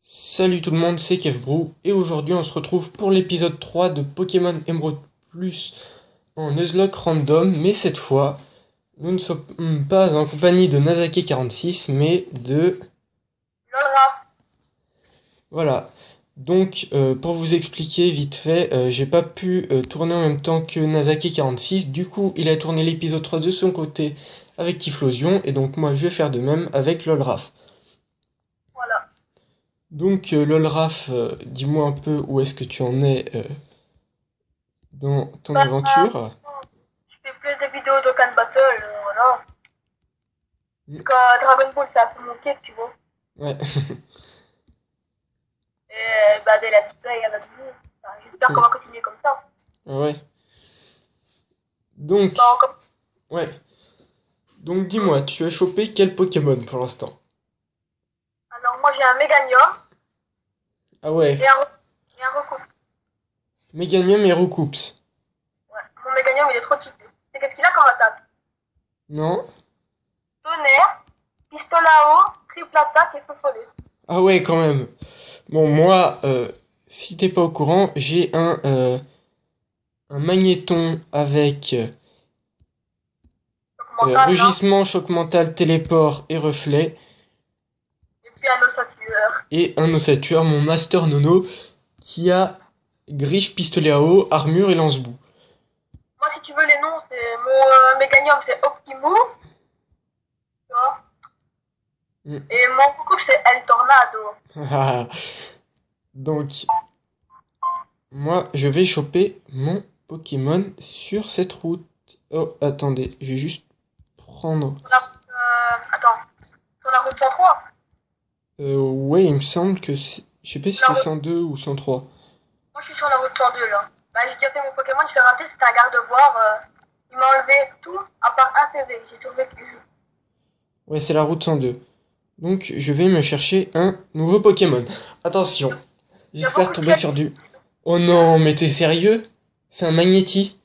Salut tout le monde, c'est KevBrew et aujourd'hui on se retrouve pour l'épisode 3 de Pokémon Emerald Plus en Nuzlocke Random, mais cette fois nous ne sommes pas en compagnie de Nazake46 mais de... Lola. Voilà, donc pour vous expliquer vite fait, j'ai pas pu tourner en même temps que Nazake46, du coup il a tourné l'épisode 3 de son côté avec Typhlosion et donc moi je vais faire de même avec Lolraf. Voilà. Donc Lolraf, dis-moi un peu où est-ce que tu en es dans ton aventure. Je fais plus de vidéos d'Okan Battle, voilà. Mm. Parce que Dragon Ball, c'est un peu mon kiff, tu vois. Ouais. Et bah, des let's play, il y en a toujours. Enfin, j'espère qu'on va continuer comme ça. Ouais. Donc, Bah, comme... ouais. Donc dis-moi, tu as chopé quel Pokémon pour l'instant? Alors, moi, j'ai un Meganium Ah ouais, et un Recoupe. Meganium et Roucoups. Ouais. Mon Meganium, il est trop cheaté. C'est qu'est-ce qu'il a comme attaque? Non? Tonnerre, pistolet à eau, triple attaque et feu follet. Ah ouais, quand même. Bon, moi, si t'es pas au courant, j'ai un magnéton avec Donc, mental, hein. rugissement, choc mental, téléport et reflet. Et puis un ossature. Et un ossature, mon Master Nono, qui a griffe, pistolet à eau, armure et lance-boue. Moi, si tu veux les noms, c'est mon Meganium, c'est Optimus. Tu vois. Mm. Et mon Recoupe, c'est El Tornado. Ah. Donc, moi, je vais choper mon Pokémon sur cette route. Oh, attendez, je vais juste prendre... Attends. Sur la route 103. Ouais, il me semble que c'est... Je sais pas si La c'est route... 102 ou 103. Moi, je suis sur la route 102, là. Bah, j'ai déjà fait mon Pokémon, je l'ai raté, c'était un garde-voir. Il m'a enlevé tout, à part un CV. J'ai survécu. Ouais, c'est la route 102. Donc, je vais me chercher un nouveau Pokémon. Attention, Il y a j'espère beaucoup de tomber sur du... Oh non, mais t'es sérieux? C'est un Magnéti?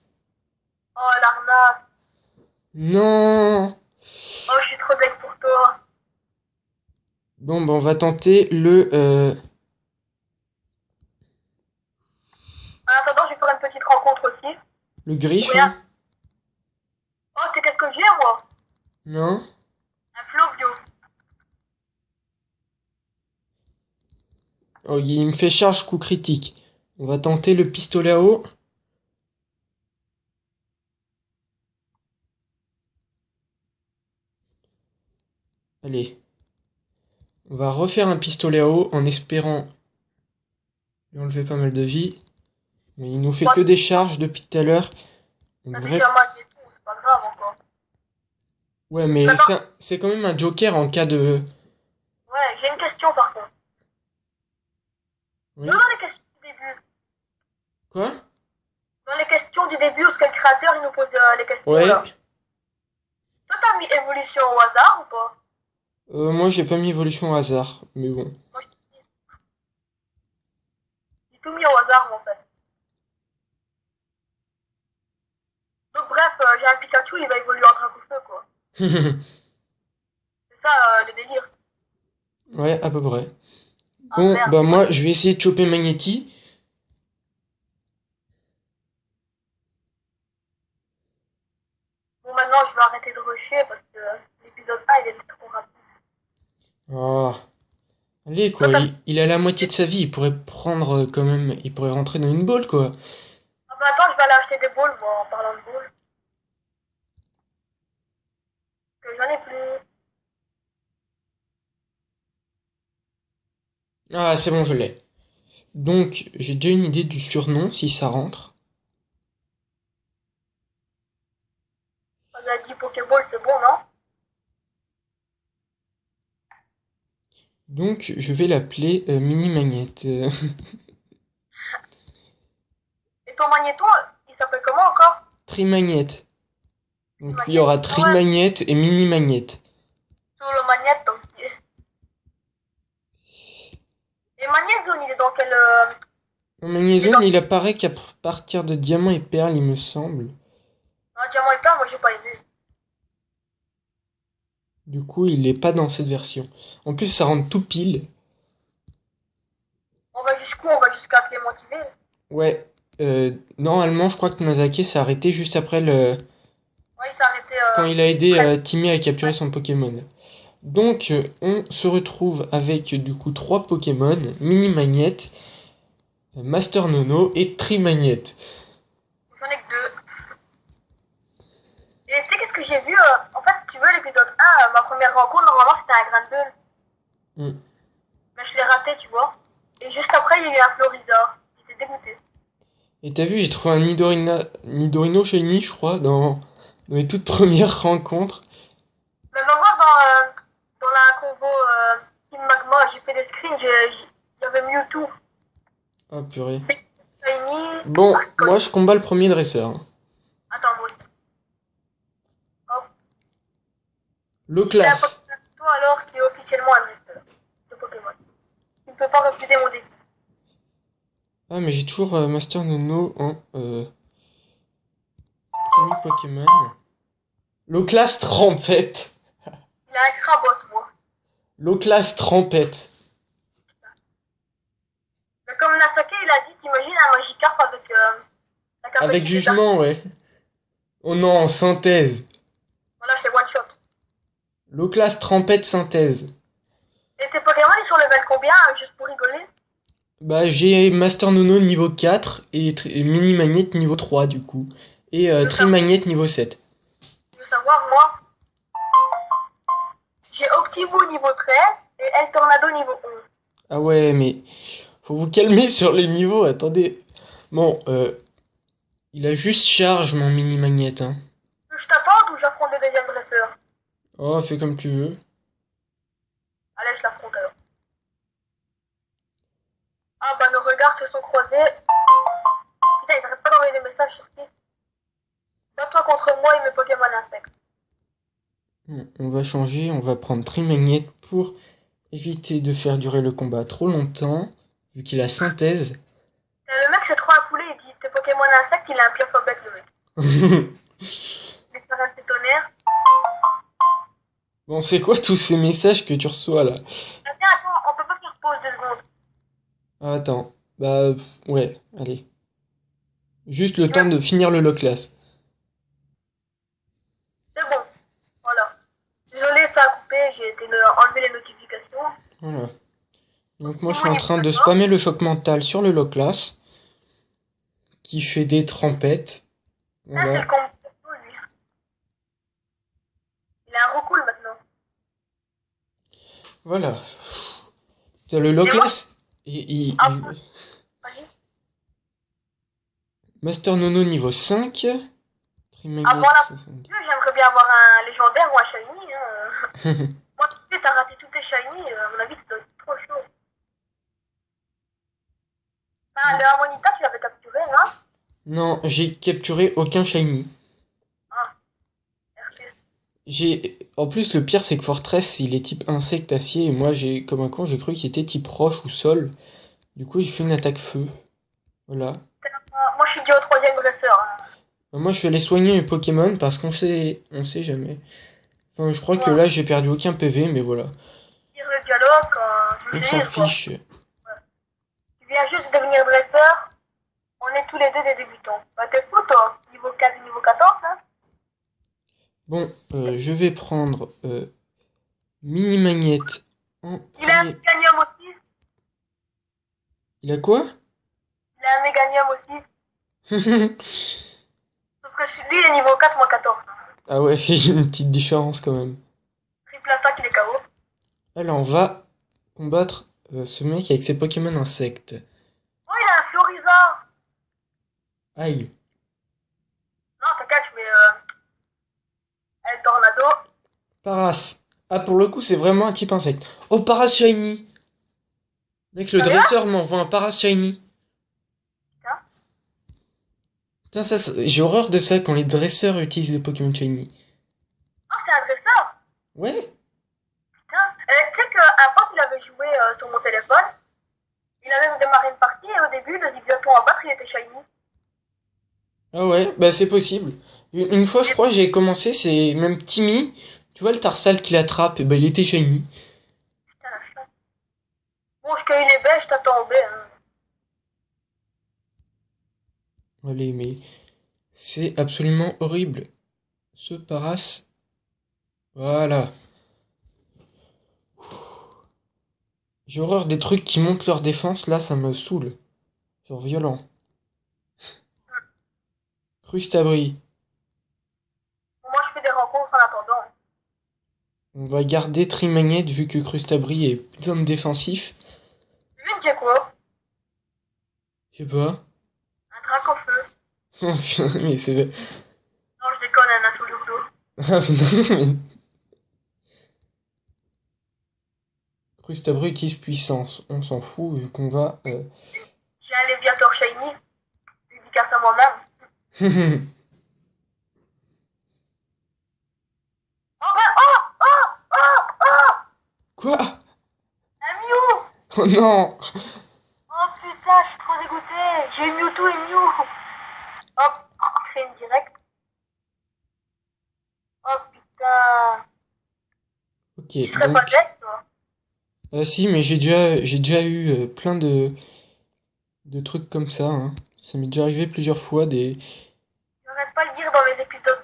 Oh, l'arnaque. Non! Oh, je suis trop deck pour toi. Bon, ben, on va tenter le... En attendant, je vais faire une petite rencontre aussi. Le griffe, Regarde. hein? Oh, c'est qu'est-ce que j'ai, moi? Non? Un Flovio. Oh, il me fait charge coup critique. On va tenter le pistolet à eau. Allez. On va refaire un pistolet à eau en espérant lui enlever pas mal de vie. Mais il nous fait que des charges depuis tout à l'heure. On Ça devrait... déjà mal et tout, c'est pas grave encore. Ouais, mais c'est quand même un joker en cas de... Ouais, j'ai une question par contre. Oui. Nous, dans les questions du début. Quoi? Dans les questions du début, où ce que le créateur il nous pose les questions Ouais. là. Toi, t'as mis évolution au hasard ou pas? Moi, j'ai pas mis évolution au hasard. Mais bon. Moi, j'ai tout mis au hasard, en fait. Donc, bref, j'ai un Pikachu, il va évoluer en Dracofeu, quoi. C'est ça, le délire. Ouais, à peu près. Ah, Bon, merde. bah moi, je vais essayer de choper Magnéti. Bon, maintenant, je vais arrêter de rusher parce que l'épisode 1, il était trop rapide. Oh. Allez, quoi, il a la moitié de sa vie. Il pourrait prendre quand même... Il pourrait rentrer dans une boule, quoi. Ah, bah, attends, je vais aller acheter des balls, moi, en parlant de balls. Que j'en ai plus. Ah, c'est bon, je l'ai. Donc, j'ai déjà une idée du surnom, si ça rentre. On a dit Pokéball, c'est bon, non? Donc, je vais l'appeler Mini Magnette. Et ton magnéton, il s'appelle comment encore? Trimagnette. Donc, il y aura Trimagnette et Mini Magnette. Sur le magnéton. Et Magnézone, il est dans quel... En Et magnézone, dans il apparaît qu'à partir de diamant et perle, il me semble. un diamant et pas, moi j'ai pas aimé. Du coup, il est pas dans cette version. En plus, ça rentre tout pile. On va jusqu'où? On va jusqu'à Clémentiville. Ouais. Normalement, je crois que Nazake s'est arrêté juste après Ouais, il s'est arrêté quand il a aidé près. Timmy à capturer son Pokémon. Donc, on se retrouve avec du coup trois Pokémon, Mini Magnette, Master Nono et Trimagnette. J'en ai que deux. Et tu sais qu'est-ce que j'ai vu en fait, si tu veux, l'épisode 1, ma première rencontre, normalement c'était un Grindel. Hmm. Mais je l'ai raté, tu vois. Et juste après, il y a eu un Florizard. J'étais dégoûté. Et t'as vu, j'ai trouvé un Nidorino Shiny, je crois, dans les toutes premières rencontres. Mais va voir dans la convo Team Magma, j'ai fait des screens, j'avais Mewtwo. Ah purée. Shiny. Bon, Arcot. moi je combats le premier dresseur. Attends, moi. Hop. Si t'as un Loclas. Pokémon toi alors, c'est officiellement un dresseur de Pokémon. Tu ne peux pas refuser mon défi. Ah, mais j'ai toujours Master Nono en premier Pokémon. Loclas Trompette. Il a un Crabos, moi. Loclas Trompette. Mais comme Nasake, il a dit, t'imagines un Magikarp avec la Avec capacité d'arc. jugement, ouais. Oh non, en synthèse. Voilà, c'est one shot. Loclas Trompette synthèse. Et tes Pokémon, ils sont level combien, juste pour rigoler? Bah, j'ai Master Nono niveau 4 et Mini Magnette niveau 3 du coup. Et Je veux savoir, Trimagnette niveau 7. je veux savoir, moi, j'ai Optivo niveau 13 et El Tornado niveau 11. Ah ouais, mais faut vous calmer sur les niveaux, attendez. Bon, il a juste charge mon Mini Magnette, hein. Je t'attends ou j'affronte le deuxième dresseur? Oh, fais comme tu veux. Allez, je l'affronte alors. Ah bah nos regards se sont croisés. Putain, ils arrêtent pas d'envoyer des messages sur qui? Bats-toi contre moi et mes Pokémon insectes. Bon, on va changer, on va prendre Trimagnette pour éviter de faire durer le combat trop longtemps, vu qu'il a synthèse. Et le mec c'est trop accoulé, il dit tes Pokémon insectes, il a un Pyrphobet le mec. Il fait un petit tonnerre. Bon, c'est quoi tous ces messages que tu reçois là? Ah, tiens, attends, on peut pas faire pause 2 secondes. Ah, attends, bah ouais, allez. Juste le Tu temps veux- de finir le Loclas. C'est bon, voilà. Désolé, ça a coupé, j'ai été enlever les notifications. Voilà. Donc moi je suis Optivo en niveau train de 14. spammer le choc mental sur le Loclas, qui fait des trempettes. Ah, c'est le Voilà. combo lui. Il a un recool maintenant. Voilà. Putain, le Et moi, Loclas, ah, vas-y. Master Nono niveau 5. Avant Trimagnette la 60. j'aimerais bien avoir un légendaire ou un shiny. Hein. Moi, tu sais, t'as raté tous tes shiny, à mon avis, ça doit être trop chaud. Ah, le Harmonita, tu l'avais capturé, hein? Non, j'ai capturé aucun shiny. Ah, RP. En plus, le pire, c'est que Fortress, il est type insecte acier, et moi, comme un con, j'ai cru qu'il était type roche ou sol. Du coup, j'ai fait une attaque feu. Voilà. Moi, je suis dit au troisième dresseur. Hein. Moi, je suis allé soigner mes Pokémon parce on sait jamais. Enfin, je crois que Moi, là, j'ai perdu aucun PV, mais voilà. tire le dialogue, je On s'en l'utilise, quoi. fiche. Tu viens juste de devenir dresseur, on est tous les deux des débutants. Bah, t'es fou, toi? Niveau 15 niveau 14, hein? Bon, je vais prendre Mini Magnette en Il a un premier. méganium aussi. Il a quoi? Il a un méganium aussi. Sauf que lui, il est niveau 4, moi 14. Ah ouais, il y a une petite différence quand même. Triple attaque, il est KO. Alors, on va combattre ce mec avec ses Pokémon insectes. Oh, il a un Florizard. Aïe. Non, t'inquiète, je mets El Tornado. Paras. Ah, pour le coup, c'est vraiment un type insecte. Oh, Paras Shiny. Mec, le Combien? dresseur m'envoie un Paras Shiny. Tiens. Putain, j'ai horreur de ça quand les dresseurs utilisent des Pokémon Shiny. Oh, c'est un dresseur. Ouais. Tiens. Tu sais qu'un pote, il avait joué sur mon téléphone. Il avait démarré une partie et au début, le Zigzaton à battre, il était shiny. Ah ouais, bah c'est possible. Une fois, je crois, j'ai commencé, c'est même Timmy. Tu vois le Tarsal qui l'attrape, et bah il était shiny. Putain, la chatte. Bon, je cueille les baies, je t'attends en baie. Hein. Allez, mais c'est absolument horrible. Ce Paras. Voilà. J'ai horreur des trucs qui montent leur défense, là ça me saoule. Genre violent. Crustabri. Bon, moi, je fais des rencontres en attendant. On va garder Trimagnette vu que Crustabri est zone défensif. Vite, j'ai quoi? Je sais pas. Un drac en feu. Oh putain, mais c'est... Non, je déconne, un assaut lourdeau. Ah putain, mais... Crustabri utilise puissance. On s'en fout vu qu'on va... J'ai un Léviator shiny. Dédicace à moi-même. Oh, bah, oh, oh, oh, oh! Quoi? Un Mew! Oh non! Oh putain, je suis trop dégoûté. J'ai Mewtwo et Mew. Hop, c'est une directe. Oh putain. Ok, Tu serais donc... pas deck, toi? Ah si, mais j'ai déjà eu plein de trucs comme ça, hein. Ça m'est déjà arrivé plusieurs fois, des... J'arrête pas de le dire dans mes épisodes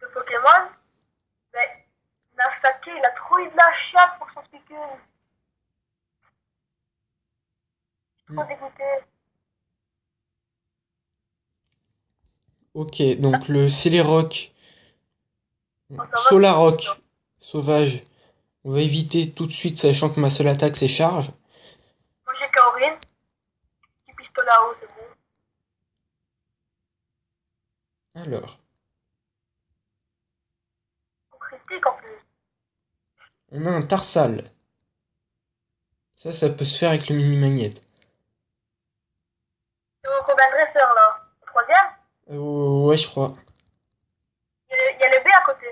de Pokémon. Mais Nasake, il a trop eu de la chatte pour son Suicune. Trop dégoûté. Ok, donc le Céléroc, Oh, ça va, Solaroc, sauvage. On va éviter tout de suite, sachant que ma seule attaque c'est charge. moi j'ai Kaorin. Petit pistolet à eau, c'est bon. Alors, Faut critique en plus. on a un Tarsal. Ça peut se faire avec le mini-magnète. C'est mon combien de dresseurs là? Le troisième? Ouais, je crois. Il y a les B à côté.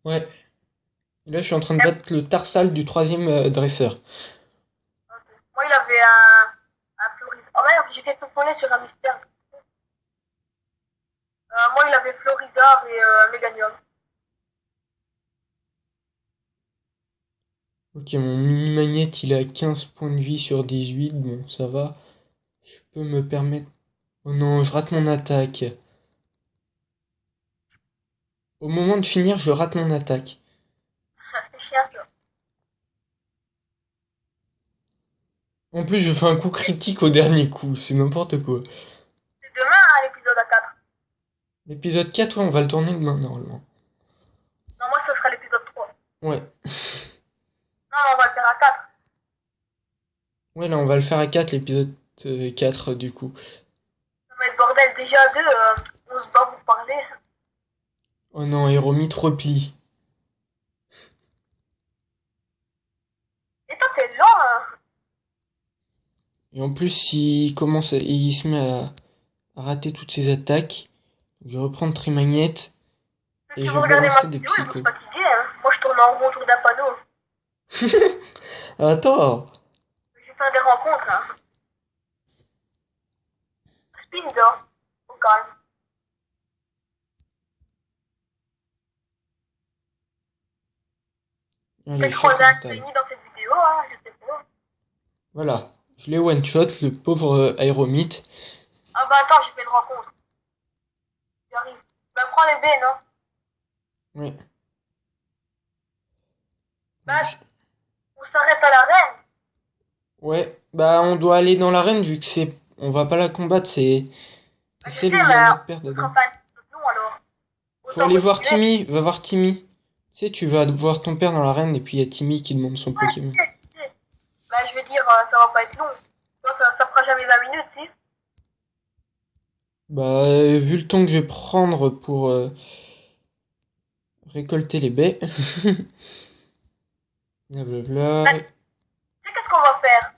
Ouais. Et là, je suis en train de battre le Tarsal du troisième dresseur. Moi il avait un Florizard. Oh merde, j'ai fait tourner sur un mystère. Moi il avait Florizard et un Méganium. Ok, mon mini-magnète, il a 15 points de vie sur 18. Bon, ça va. Je peux me permettre... Oh non, je rate mon attaque. Au moment de finir, je rate mon attaque. C'est chiant ça. En plus, je fais un coup critique au dernier coup. C'est n'importe quoi. C'est demain hein, l'épisode à 4. L'épisode 4, ouais, on va le tourner demain, normalement. Non, moi ce sera l'épisode 3. Ouais. Non, on va le faire à 4. Ouais, là, on va le faire à 4, l'épisode 4, du coup. Ça va être bordel. Déjà à 2, on se bat pour parler. Oh non, Aéromite replie. Et toi t'es lent hein. Et en plus, il se met à rater toutes ses attaques. Je vais reprendre Trimagnette. Ceux Et qui je vont vais regarder ma balancer des vidéo, ils vont se psychos. fatiguer hein. Moi je tourne en rond autour d'un panneau. Attends. Je vais faire des rencontres hein. Spinda. Au calme. Allez, Peut-être choc croiser un mental. Shiny dans cette vidéo hein, je sais pas. Voilà. Je l'ai one-shot, le pauvre Aéromite. Ah bah attends, j'ai fait une rencontre. J'arrive. Bah prends les B, non? Ouais. Bah, on s'arrête à l'arène. Ouais. Bah, on doit aller dans l'arène vu que c'est... On va pas la combattre, c'est... Bah, C'est je celle sais, où il y a mais notre père on dedans. sera pas non alors. Faut Autant aller voir continuer. Timmy. Va voir Timmy. Tu sais, tu vas voir ton père dans l'arène et puis il y a Timmy qui demande son Pokémon. Bah je veux dire, ça va pas être long. Ça fera jamais 20 minutes, si. Bah, vu le temps que je vais prendre pour récolter les baies. Blablabla. Tu sais qu'est-ce qu'on va faire?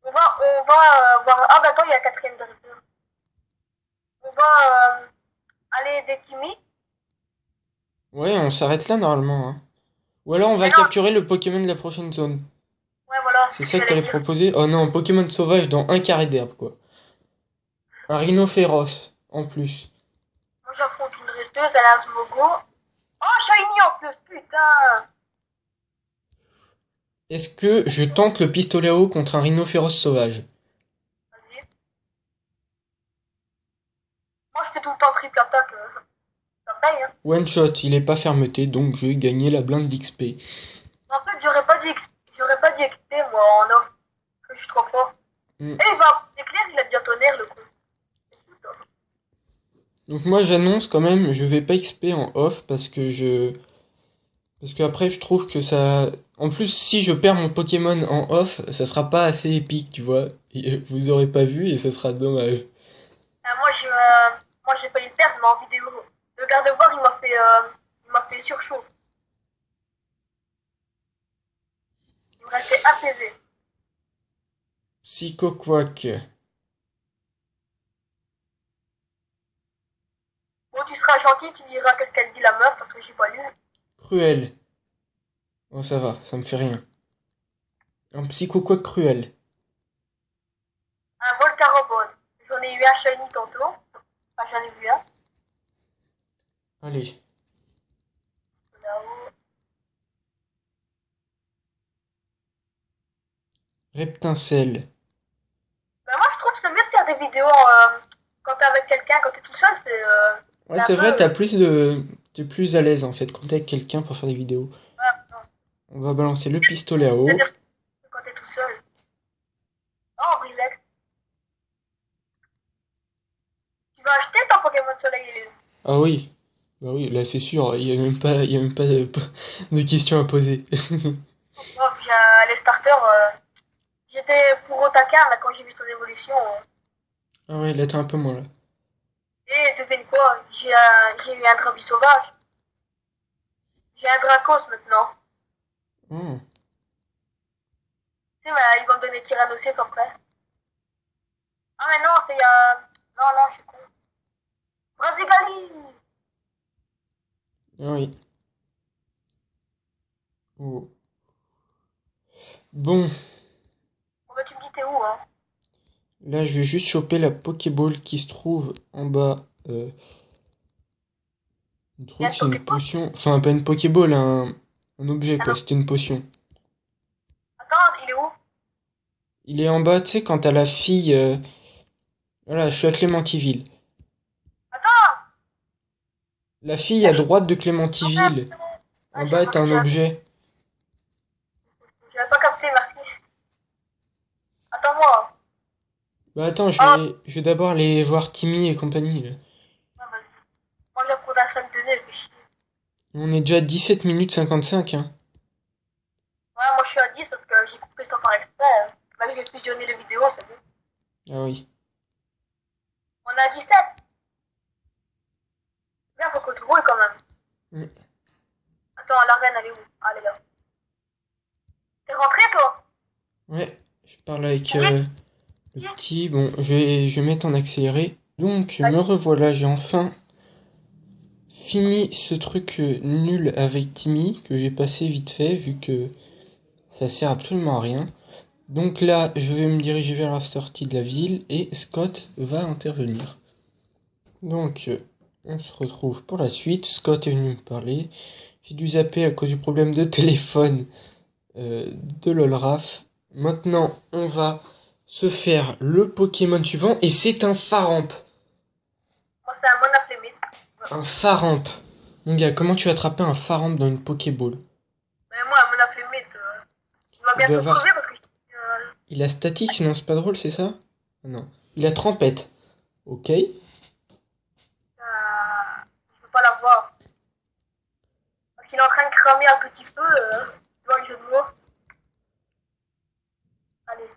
On va voir. Ah bah attends, il y a la quatrième dresseur. On va aller des Timmy. Ouais, on s'arrête là normalement, hein. Ou alors on va Mais non, capturer le Pokémon de la prochaine zone. Ouais, voilà, C'est ce ça que que j'allais t'allais dire. proposer? Oh non, Pokémon sauvage dans un carré d'herbe, quoi. Un rhino féroce, en plus. Moi, j'affronte une resteuse, elle a un Smogo. Oh, Shiny en plus, putain! Est-ce que je tente le pistolet à eau contre un rhino féroce sauvage? Vas-y. Moi, je fais tout le temps triple attaque. Ça paye, hein. One shot, il est pas fermeté, donc je vais gagner la blinde d'XP. En fait, j'aurais pas dit XP, moi, en offre. Parce que je suis trop fort. Hmm. Et il va éclair, il a déjà tonnerre, le coup. Donc moi j'annonce quand même, je vais pas XP en off parce que après je trouve que ça, en plus si je perds mon Pokémon en off, ça sera pas assez épique, tu vois. Et vous aurez pas vu et ça sera dommage. Moi, j'ai failli le perdre, mais en vidéo. Le garde-voir, il m'a fait surchaud. Il me restait apaisé. Psychoquack, Bon, tu seras gentil, tu diras qu'est-ce qu'elle dit la meuf, parce que j'ai pas lu. cruel. Oh ça va, ça me fait rien. Un psychoquack cruel. Un Volcarobone. J'en ai eu un shiny tantôt. Enfin, j'en ai vu un. Allez, Là-haut. Reptincelle. Ben, moi, je trouve que c'est mieux de faire des vidéos quand t'es avec quelqu'un, quand t'es tout seul, Ouais c'est un c'est peu. vrai, t'es plus à l'aise en fait quand t'es avec quelqu'un pour faire des vidéos. Non. On va balancer le pistolet à eau. C'est-à-dire que quand t'es tout seul. Oh, Brisex. Tu vas acheter ton Pokémon Soleil et Lune. Ah oui, bah oui, là c'est sûr, il y a même pas de questions à poser. Moi, les starters, j'étais pour Otaka, mais quand j'ai vu son évolution. Ah ouais, là t'es un peu moins là. Et devine quoi, j'ai eu un Drabi sauvage. J'ai un Dracos maintenant. Hmm. Tu sais, mais ils vont me donner Tyrannosaurus après. Ah, mais non, c'est. Non, non, je suis con. Brasigali. Ah oui. Oh. Bon, Bon, bah, tu me dis, t'es où, hein? là je vais juste choper la Pokéball qui se trouve en bas. Le Il y a truc une c'est une Pokéball. potion, enfin pas une Pokéball, un objet Ah quoi, non. c'était une potion. Attends, il est où? Il est en bas, tu sais, quand t'as la fille. Voilà, je suis à Clémentiville. Attends. La fille à Elle est. droite de Oh merde, Clémentiville. c'est bon. Ah, En bas, t'as un objet. j'avais pas capté, merci. Attends-moi. Bah attends, Ah, je vais d'abord aller voir Timmy et compagnie là. ah, vas-y. Moi, j'ai pour d'un 5 de nez, fait chier. On est déjà à 17 minutes 55, hein. Ouais, moi, je suis à 10 parce que j'ai coupé ça par exprès. Bah, j'ai fusionné les vidéos, c'est bon. Ah oui. On est à 17. Bien, faut que tu roules quand même. Mm. Attends, la reine, elle est où? Ah, elle est là. T'es rentré, toi? Ouais, je parle avec Ça y est, le petit. Bon, je vais mettre en accéléré. Donc, me vas-y. revoilà, j'ai enfin fini ce truc nul avec Timmy que j'ai passé vite fait vu que ça sert absolument à rien. Donc là, je vais me diriger vers la sortie de la ville et Scott va intervenir. Donc, on se retrouve pour la suite. Scott est venu me parler. J'ai dû zapper à cause du problème de téléphone de Lolraf. Maintenant, on va se faire le Pokémon suivant et c'est un Faramp. Moi, c'est un Monaflémite. Un Faramp. Mon gars, comment tu as attrapé un Faramp dans une Pokéball? Mais moi, un Monaflémite, il va Il doit bientôt avoir... crever parce que Il a statique, sinon c'est pas drôle, c'est ça? Ah non. Il a trempette. Ok. je peux pas l'avoir. Parce qu'il est en train de cramer un petit peu, tu vois le jeu de mots. Allez.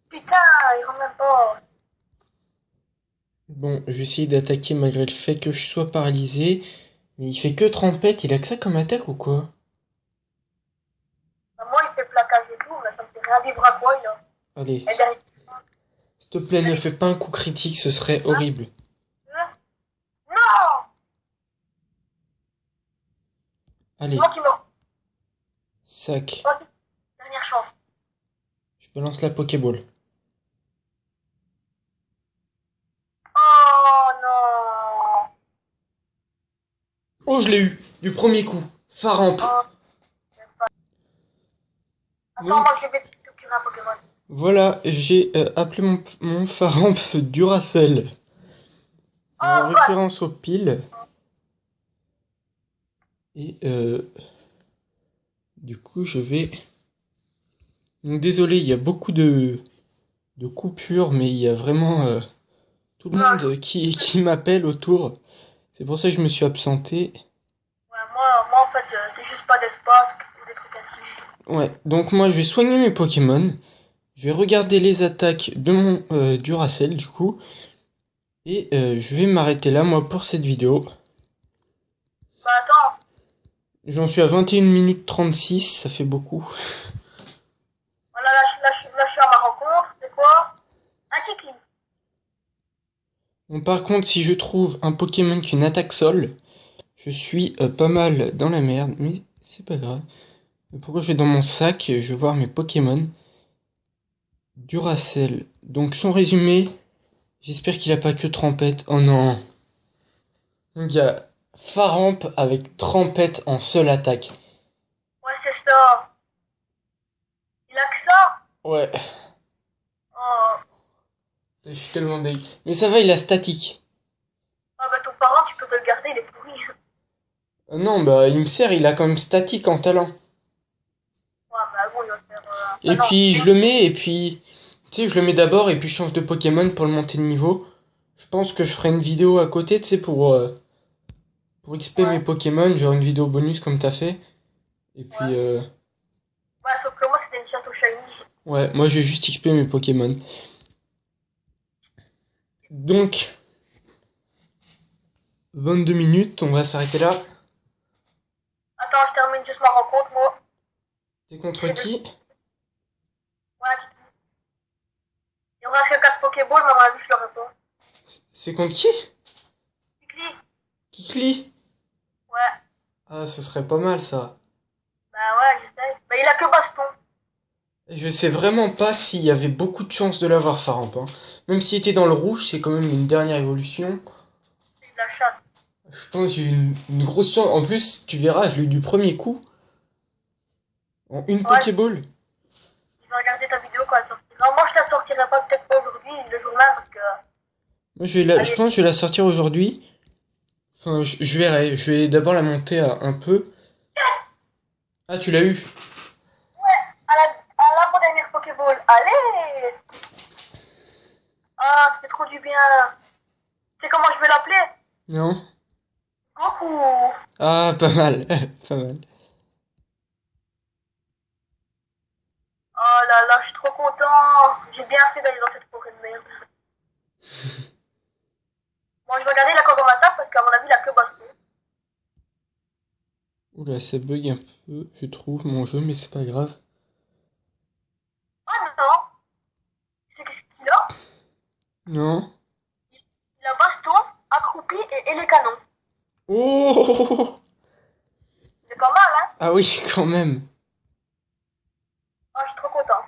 Putain, il rentre même pas. Bon, je vais essayer d'attaquer malgré le fait que je sois paralysé. Mais il fait que trempette, il a que ça comme attaque ou quoi? Bah, moi, il fait plaquage et tout, mais ça me fait rien vivre à quoi, là. Allez, Et derrière, s'il te plaît, ne fais pas un coup critique, ce serait hein? horrible. Non! C'est Allez, moi qui meurs. sac. Vas-y, dernière chance. Je balance la Pokéball. Oh non. Oh, je l'ai eu du premier coup. Faramp. Oh, j'aime pas. Attends, Donc, moi je vais capturer un Pokémon. voilà, j'ai appelé mon Faramp Duracell. En Oh god. référence aux piles. Et du coup, je vais... Donc, désolé, il y a beaucoup de coupures, mais il y a vraiment tout le Ouais, monde qui m'appelle autour. C'est pour ça que je me suis absenté. ouais, moi en fait, c'est juste pas d'espace ou des trucs ainsi. Ouais, donc moi, je vais soigner mes Pokémon. Je vais regarder les attaques de mon Duracell, du coup. Et je vais m'arrêter là, moi, pour cette vidéo. Bah attends. J'en suis à 21 minutes 36, ça fait beaucoup. Voilà, là, je suis à ma rencontre. C'est quoi? Un Kikli. Bon, par contre, si je trouve un Pokémon qui a une attaque sol, je suis pas mal dans la merde, mais c'est pas grave. Pourquoi je vais dans mon sac, je vais voir mes Pokémon. Duracell. Donc son résumé, j'espère qu'il a pas que Trempette. Oh non. Donc il y a Faramp avec Trempette en seule attaque. Ouais, c'est ça. Il a que ça? Ouais, Oh. je suis tellement deg. Mais ça va, il a statique. Ah bah ton parent, tu peux te le garder, il est pourri. Non, bah il me sert, il a quand même statique en talent. Ouais, bah bon, il va faire... Et Ah non. puis je le mets, et puis... Tu sais, je le mets d'abord, et puis je change de Pokémon pour le monter de niveau. Je pense que je ferai une vidéo à côté, tu sais, pour XP mes Ouais. Pokémon, genre une vidéo bonus comme t'as fait. Et puis, Ouais. Ouais, sauf que moi, c'était une chasse au shiny. ouais, moi je vais juste XP mes Pokémon. Donc, 22 minutes, on va s'arrêter là. Attends, je termine juste ma rencontre, moi. T'es contre qui? Ouais, il me reste que 4 Pokéballs, mais à mon avis, je l'aurai pas. C'est contre qui? Kikli? Kikli? Ouais. Ah, ce serait pas mal ça. Bah ouais, j'essaye. Bah il a que baston. Je sais vraiment pas s'il y avait beaucoup de chances de l'avoir Faramp, hein. Même s'il était dans le rouge, c'est quand même une dernière évolution. C'est de la chasse. Je pense que j'ai eu une grosse chance. En plus, tu verras, je l'ai eu du premier coup. En une Ouais, Pokéball. je vais regarder ta vidéo quand elle sortira. Non, moi, je la sortirai pas, peut-être pas aujourd'hui, le jour même, parce que... Moi, je Allez. pense que je vais la sortir aujourd'hui. Enfin, je verrai. Je vais d'abord la monter à un peu. Ah, tu l'as eu? Ouais, à l'avant-dernière Pokéball. Allez! Ah, ça fait trop du bien, là. Tu sais comment je vais l'appeler? Non? Goku. Ah, pas mal. Pas mal. Oh là là, je suis trop content. J'ai bien fait d'aller dans cette forêt de merde. Bon, je vais regarder la Kogomata parce qu'à mon avis, il a que baston. Oula, ça bug un peu, je trouve, mon jeu, mais c'est pas grave. Ah non! Tu sais qu'est-ce qu'il a? Non? Il a baston, accroupi et les canons. Oh! C'est pas mal, hein? Ah oui, quand même. Ah, je suis trop content.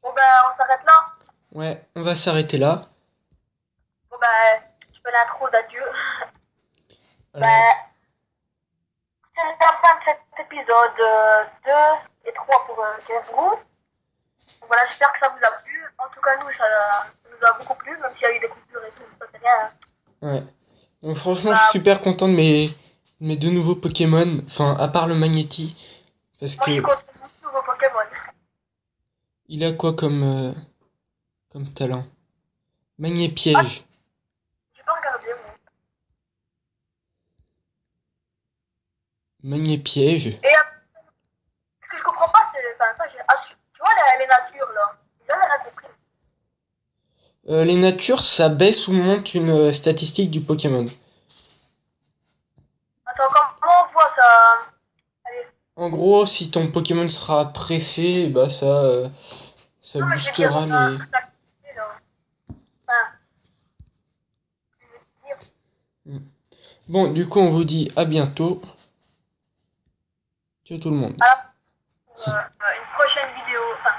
Bon, ben, on s'arrête là. Ouais, on va s'arrêter là. Bon, ben, je fais l'intro d'adieu. Ben, Euh, c'est la fin de cet épisode 2 et 3 pour Gainsbourg. Voilà, j'espère que ça vous a plu. En tout cas, nous, ça nous a beaucoup plu, même s'il y a eu des coupures et tout, ça c'est rien. ouais. Donc franchement, je suis Bah, super content de mes deux nouveaux Pokémon. Enfin, à part le Magnéti. Parce moi, je suis que content de vos Pokémon. il a quoi comme talent? Ah, Magnépiège. j'ai pas regardé, moi. Magnépiège. Et ce que je comprends pas, c'est. Enfin, ça, tu vois, les natures, là. J'ai jamais rien compris. Les natures, ça baisse ou monte une statistique du Pokémon. Attends, comment on voit ça? Allez. En gros, si ton Pokémon sera pressé, bah ça Non, mais je vais dire, boostera les... activité, là. Enfin, je vais dire. Hmm. Bon, du coup, on vous dit à bientôt. Ciao tout le monde. À la, pour une prochaine vidéo. Enfin,